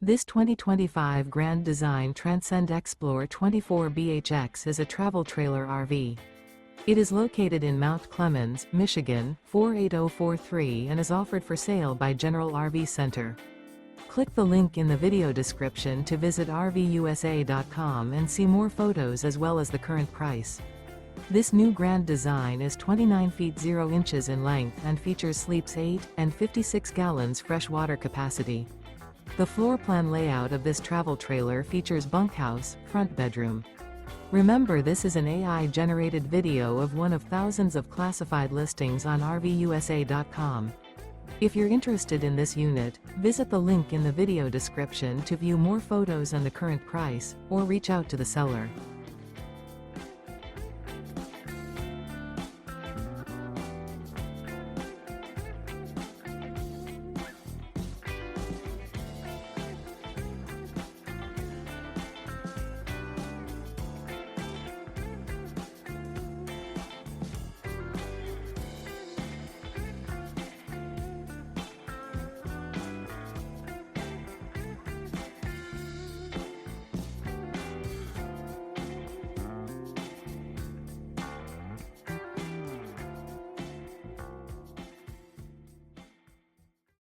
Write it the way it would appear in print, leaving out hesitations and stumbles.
This 2025 Grand Design Transcend Xplor 24BHX is a travel trailer RV. It is located in Mount Clemens, Michigan, 48043 and is offered for sale by General RV Center. Click the link in the video description to visit RVUSA.com and see more photos as well as the current price. This new Grand Design is 29 feet 0 inches in length and features sleeps 8 and 56 gallons fresh water capacity. The floor plan layout of this travel trailer features bunkhouse, front bedroom. Remember, this is an AI-generated video of one of thousands of classified listings on RVUSA.com. If you're interested in this unit, visit the link in the video description to view more photos and the current price, or reach out to the seller.